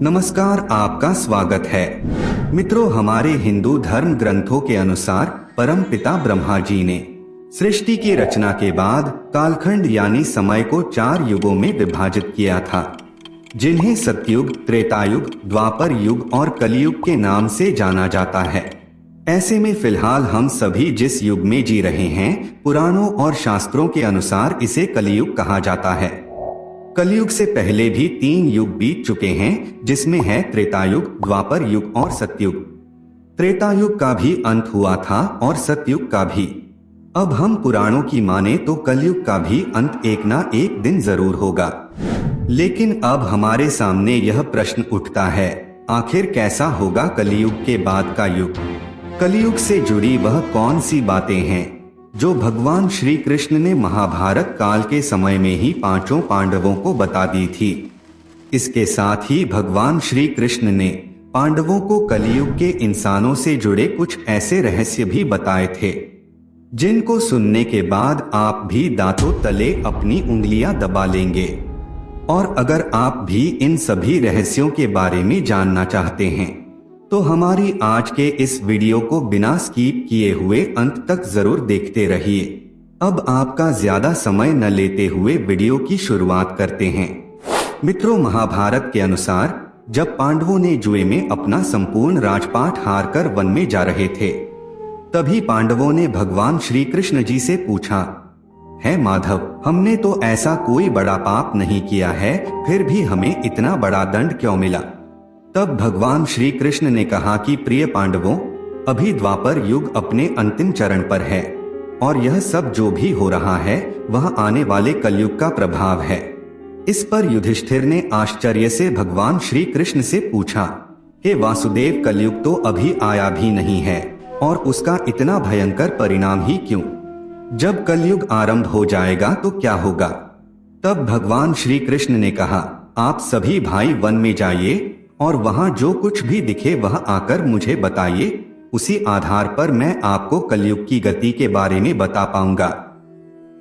नमस्कार, आपका स्वागत है। मित्रों, हमारे हिंदू धर्म ग्रंथों के अनुसार परम पिता ब्रह्मा जी ने सृष्टि की रचना के बाद कालखंड यानी समय को 4 युगों में विभाजित किया था, जिन्हें सतयुग, त्रेतायुग, द्वापर युग और कलयुग के नाम से जाना जाता है। ऐसे में फिलहाल हम सभी जिस युग में जी रहे हैं, पुराणों और शास्त्रों के अनुसार इसे कलयुग कहा जाता है। कलयुग से पहले भी 3 युग बीत चुके हैं, जिसमें है त्रेतायुग, द्वापर युग और सतयुग। त्रेतायुग का भी अंत हुआ था और सतयुग का भी। अब हम पुराणों की माने तो कलयुग का भी अंत एक ना एक दिन जरूर होगा। लेकिन अब हमारे सामने यह प्रश्न उठता है, आखिर कैसा होगा कलयुग के बाद का युग? कलयुग से जुड़ी वह कौन सी बातें हैं जो भगवान श्री कृष्ण ने महाभारत काल के समय में ही 5 पांडवों को बता दी थी। इसके साथ ही भगवान श्री कृष्ण ने पांडवों को कलयुग के इंसानों से जुड़े कुछ ऐसे रहस्य भी बताए थे, जिनको सुनने के बाद आप भी दांतों तले अपनी उंगलियां दबा लेंगे। और अगर आप भी इन सभी रहस्यों के बारे में जानना चाहते हैं तो हमारी आज के इस वीडियो को बिना स्किप किए हुए अंत तक जरूर देखते रहिए। अब आपका ज्यादा समय न लेते हुए वीडियो की शुरुआत करते हैं। मित्रों, महाभारत के अनुसार जब पांडवों ने जुए में अपना संपूर्ण राजपाट हारकर वन में जा रहे थे, तभी पांडवों ने भगवान श्री कृष्ण जी से पूछा, है माधव, हमने तो ऐसा कोई बड़ा पाप नहीं किया है, फिर भी हमें इतना बड़ा दंड क्यों मिला? तब भगवान श्री कृष्ण ने कहा कि प्रिय पांडवों, अभी द्वापर युग अपने अंतिम चरण पर है और यह सब जो भी हो रहा है वह आने वाले कलयुग का प्रभाव है। इस पर युधिष्ठिर ने आश्चर्य से भगवान श्री कृष्ण से पूछा, हे वासुदेव, कलयुग तो अभी आया भी नहीं है और उसका इतना भयंकर परिणाम ही क्यों? जब कलयुग आरंभ हो जाएगा तो क्या होगा? तब भगवान श्री कृष्ण ने कहा, आप सभी भाई वन में जाइए और वहां जो कुछ भी दिखे वह आकर मुझे बताइए। उसी आधार पर मैं आपको कलयुग की गति के बारे में बता पाऊंगा।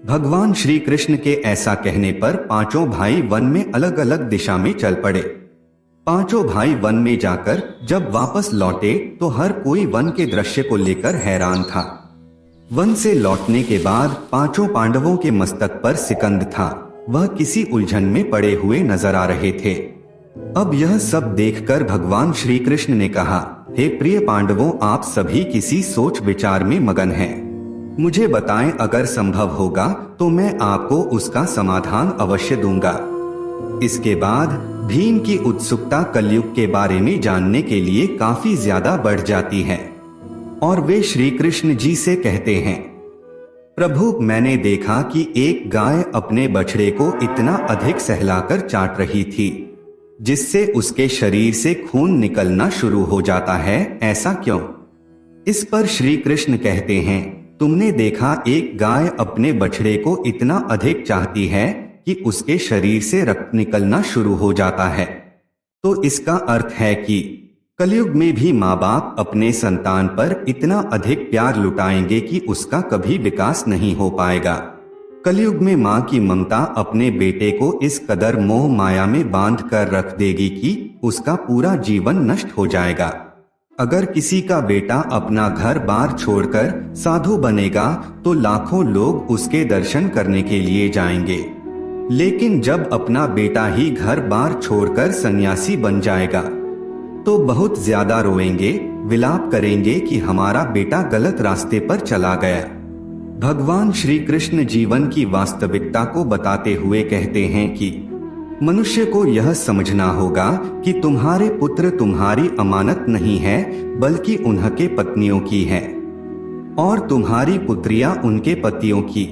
भगवान श्री कृष्ण के ऐसा कहने पर 5 भाई वन में अलग अलग दिशा में चल पड़े। 5 भाई वन में जाकर जब वापस लौटे तो हर कोई वन के दृश्य को लेकर हैरान था। वन से लौटने के बाद 5 पांडवों के मस्तक पर सिकंद था, वह किसी उलझन में पड़े हुए नजर आ रहे थे। अब यह सब देखकर भगवान श्री कृष्ण ने कहा, हे प्रिय पांडवों, आप सभी किसी सोच विचार में मगन हैं। मुझे बताएं, अगर संभव होगा तो मैं आपको उसका समाधान अवश्य दूंगा। इसके बाद भीम की उत्सुकता कलयुग के बारे में जानने के लिए काफी ज्यादा बढ़ जाती है और वे श्री कृष्ण जी से कहते हैं, प्रभु, मैंने देखा कि एक गाय अपने बछड़े को इतना अधिक सहलाकर चाट रही थी जिससे उसके शरीर से खून निकलना शुरू हो जाता है, ऐसा क्यों? इस पर श्री कृष्ण कहते हैं, तुमने देखा एक गाय अपने बछड़े को इतना अधिक चाहती है कि उसके शरीर से रक्त निकलना शुरू हो जाता है, तो इसका अर्थ है कि कलयुग में भी माँ बाप अपने संतान पर इतना अधिक प्यार लुटाएंगे कि उसका कभी विकास नहीं हो पाएगा। कलयुग में माँ की ममता अपने बेटे को इस कदर मोह माया में बांध कर रख देगी कि उसका पूरा जीवन नष्ट हो जाएगा। अगर किसी का बेटा अपना घर बार छोड़कर साधु बनेगा तो लाखों लोग उसके दर्शन करने के लिए जाएंगे, लेकिन जब अपना बेटा ही घर बार छोड़कर सन्यासी बन जाएगा तो बहुत ज्यादा रोएंगे, विलाप करेंगे कि हमारा बेटा गलत रास्ते पर चला गया। भगवान श्री कृष्ण जीवन की वास्तविकता को बताते हुए कहते हैं कि मनुष्य को यह समझना होगा कि तुम्हारे पुत्र तुम्हारी अमानत नहीं है, बल्कि उनके पत्नियों की है, और तुम्हारी पुत्रियां उनके पतियों की।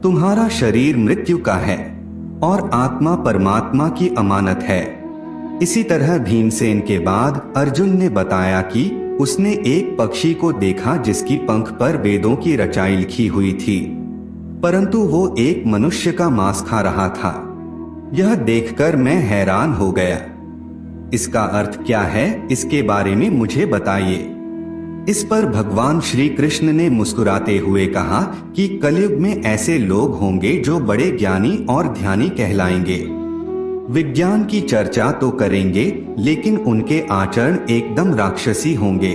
तुम्हारा शरीर मृत्यु का है और आत्मा परमात्मा की अमानत है। इसी तरह भीमसेन के बाद अर्जुन ने बताया कि उसने एक पक्षी को देखा जिसकी पंख पर वेदों की रचाई लिखी हुई थी, परंतु वो एक मनुष्य का मांस खा रहा था। यह देखकर मैं हैरान हो गया। इसका अर्थ क्या है, इसके बारे में मुझे बताइए। इस पर भगवान श्री कृष्ण ने मुस्कुराते हुए कहा कि कलयुग में ऐसे लोग होंगे जो बड़े ज्ञानी और ध्यानी कहलाएंगे। विज्ञान की चर्चा तो करेंगे, लेकिन उनके आचरण एकदम राक्षसी होंगे।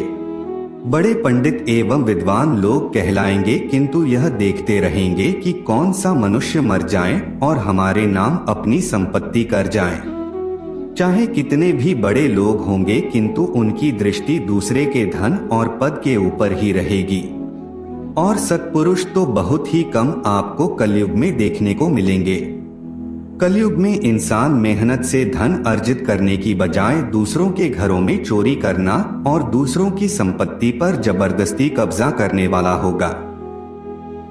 बड़े पंडित एवं विद्वान लोग कहलाएंगे, किंतु यह देखते रहेंगे कि कौन सा मनुष्य मर जाए और हमारे नाम अपनी संपत्ति कर जाए। चाहे कितने भी बड़े लोग होंगे, किंतु उनकी दृष्टि दूसरे के धन और पद के ऊपर ही रहेगी। और सत्पुरुष तो बहुत ही कम आपको कलयुग में देखने को मिलेंगे। कलयुग में इंसान मेहनत से धन अर्जित करने की बजाय दूसरों के घरों में चोरी करना और दूसरों की संपत्ति पर जबरदस्ती कब्जा करने वाला होगा।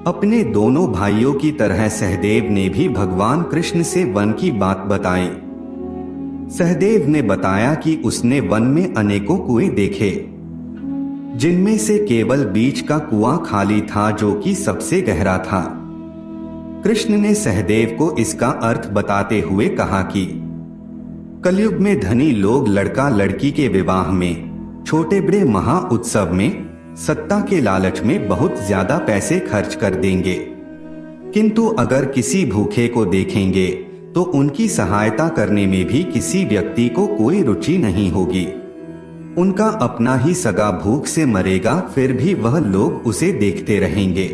अपने दोनों भाइयों की तरह सहदेव ने भी भगवान कृष्ण से वन की बात बताई। सहदेव ने बताया कि उसने वन में अनेकों कुएं देखे, जिनमें से केवल बीच का कुआं खाली था, जो कि सबसे गहरा था। कृष्ण ने सहदेव को इसका अर्थ बताते हुए कहा कि कलयुग में धनी लोग लड़का लड़की के विवाह में, छोटे बड़े महा उत्सव में, सत्ता के लालच में बहुत ज्यादा पैसे खर्च कर देंगे, किंतु अगर किसी भूखे को देखेंगे तो उनकी सहायता करने में भी किसी व्यक्ति को कोई रुचि नहीं होगी। उनका अपना ही सगा भूख से मरेगा, फिर भी वह लोग उसे देखते रहेंगे।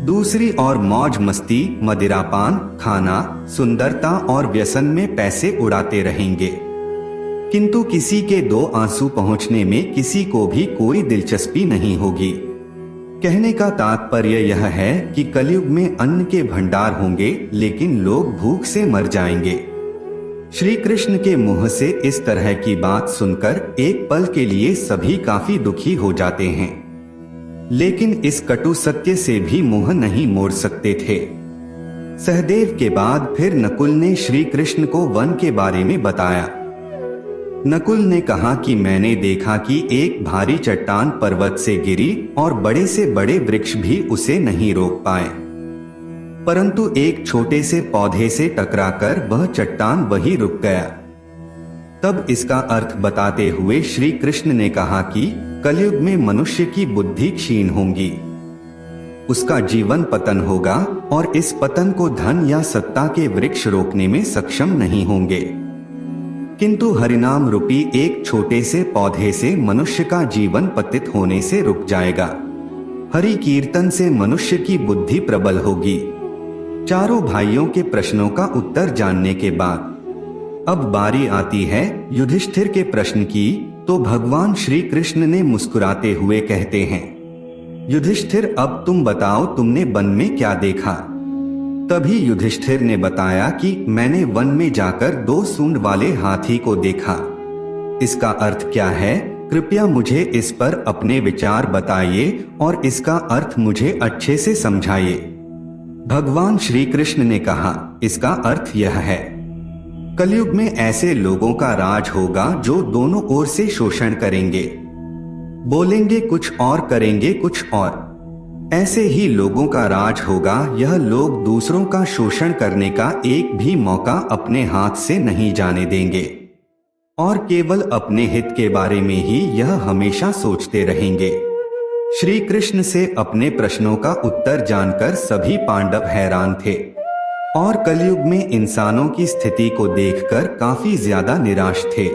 दूसरी ओर मौज मस्ती, मदिरापान, खाना, सुंदरता और व्यसन में पैसे उड़ाते रहेंगे, किंतु किसी के दो आंसू पहुंचने में किसी को भी कोई दिलचस्पी नहीं होगी। कहने का तात्पर्य यह है कि कलयुग में अन्न के भंडार होंगे, लेकिन लोग भूख से मर जाएंगे। श्री कृष्ण के मुंह से इस तरह की बात सुनकर एक पल के लिए सभी काफी दुखी हो जाते हैं, लेकिन इस कटु सत्य से भी मुंह नहीं मोड़ सकते थे। सहदेव के बाद फिर नकुल ने श्री कृष्ण को वन के बारे में बताया। नकुल ने कहा कि मैंने देखा कि एक भारी चट्टान पर्वत से गिरी और बड़े से बड़े वृक्ष भी उसे नहीं रोक पाए, परंतु एक छोटे से पौधे से टकराकर वह चट्टान वहीं रुक गया। तब इसका अर्थ बताते हुए श्री कृष्ण ने कहा कि कलयुग में मनुष्य की बुद्धि क्षीण होगी, उसका जीवन पतन होगा और इस पतन को धन या सत्ता के वृक्ष रोकने में सक्षम नहीं होंगे, किंतु हरिनाम रूपी एक छोटे से पौधे से मनुष्य का जीवन पतित होने से रुक जाएगा। हरि कीर्तन से मनुष्य की बुद्धि प्रबल होगी। चारों भाइयों के प्रश्नों का उत्तर जानने के बाद अब बारी आती है युधिष्ठिर के प्रश्न की, तो भगवान श्री कृष्ण ने मुस्कुराते हुए कहते हैं, युधिष्ठिर अब तुम बताओ, तुमने वन में क्या देखा? तभी युधिष्ठिर ने बताया कि मैंने वन में जाकर 2 सूंड वाले हाथी को देखा। इसका अर्थ क्या है? कृपया मुझे इस पर अपने विचार बताइए और इसका अर्थ मुझे अच्छे से समझाइए। भगवान श्री कृष्ण ने कहा, इसका अर्थ यह है, कलयुग में ऐसे लोगों का राज होगा जो दोनों ओर से शोषण करेंगे, बोलेंगे कुछ और करेंगे कुछ और। ऐसे ही लोगों का राज होगा। यह लोग दूसरों का शोषण करने का एक भी मौका अपने हाथ से नहीं जाने देंगे और केवल अपने हित के बारे में ही यह हमेशा सोचते रहेंगे। श्री कृष्ण से अपने प्रश्नों का उत्तर जानकर सभी पांडव हैरान थे और कलयुग में इंसानों की स्थिति को देखकर काफी ज्यादा निराश थे।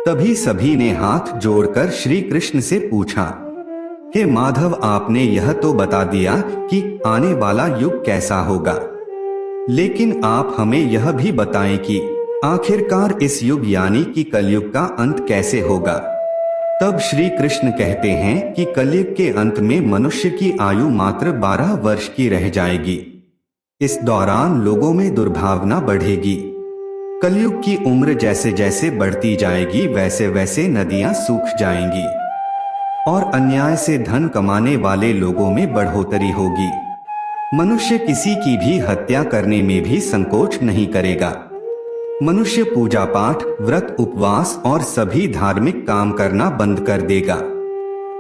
तभी सभी ने हाथ जोड़कर श्री कृष्ण से पूछा कि माधव, आपने यह तो बता दिया कि आने वाला युग कैसा होगा, लेकिन आप हमें यह भी बताएं कि आखिरकार इस युग यानी कि कलयुग का अंत कैसे होगा। तब श्री कृष्ण कहते हैं कि कलयुग के अंत में मनुष्य की आयु मात्र 12 वर्ष की रह जाएगी। इस दौरान लोगों में दुर्भावना बढ़ेगी। कलयुग की उम्र जैसे जैसे बढ़ती जाएगी वैसे वैसे नदियां सूख जाएंगी और अन्याय से धन कमाने वाले लोगों में बढ़ोतरी होगी। मनुष्य किसी की भी हत्या करने में भी संकोच नहीं करेगा। मनुष्य पूजा पाठ, व्रत, उपवास और सभी धार्मिक काम करना बंद कर देगा।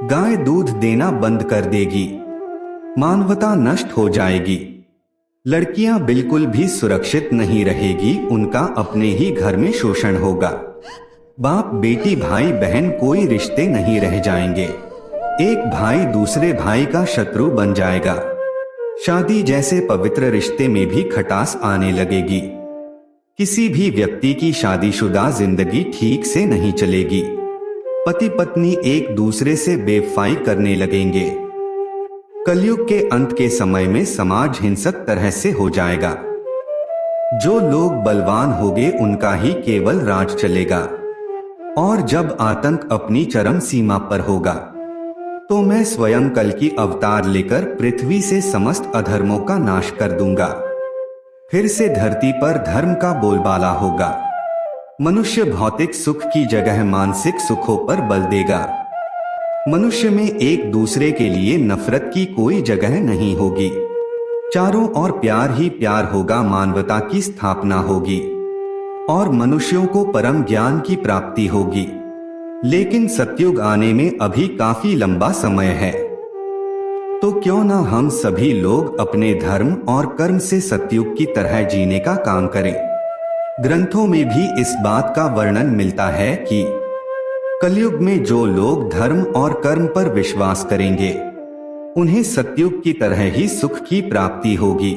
गाय दूध देना बंद कर देगी। मानवता नष्ट हो जाएगी। लड़कियां बिल्कुल भी सुरक्षित नहीं रहेगी, उनका अपने ही घर में शोषण होगा। बाप बेटी, भाई बहन, कोई रिश्ते नहीं रह जाएंगे। एक भाई दूसरे भाई का शत्रु बन जाएगा। शादी जैसे पवित्र रिश्ते में भी खटास आने लगेगी। किसी भी व्यक्ति की शादीशुदा जिंदगी ठीक से नहीं चलेगी। पति पत्नी एक दूसरे से बेवफाई करने लगेंगे। कलयुग के अंत के समय में समाज हिंसक तरह से हो जाएगा। जो लोग बलवान होंगे उनका ही केवल राज चलेगा। और जब आतंक अपनी चरम सीमा पर होगा तो मैं स्वयं कल की अवतार लेकर पृथ्वी से समस्त अधर्मों का नाश कर दूंगा। फिर से धरती पर धर्म का बोलबाला होगा। मनुष्य भौतिक सुख की जगह मानसिक सुखों पर बल देगा। मनुष्य में एक दूसरे के लिए नफरत की कोई जगह नहीं होगी। चारों ओर प्यार ही प्यार होगा। मानवता की स्थापना होगी और मनुष्यों को परम ज्ञान की प्राप्ति होगी। लेकिन सतयुग आने में अभी काफी लंबा समय है। तो क्यों ना हम सभी लोग अपने धर्म और कर्म से सतयुग की तरह जीने का काम करें। ग्रंथों में भी इस बात का वर्णन मिलता है कि कलयुग में जो लोग धर्म और कर्म पर विश्वास करेंगे उन्हें सतयुग की तरह ही सुख की प्राप्ति होगी।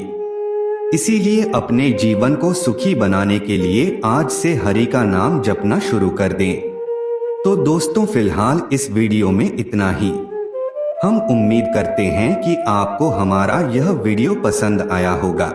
इसीलिए अपने जीवन को सुखी बनाने के लिए आज से हरि का नाम जपना शुरू कर दें। तो दोस्तों, फिलहाल इस वीडियो में इतना ही। हम उम्मीद करते हैं कि आपको हमारा यह वीडियो पसंद आया होगा।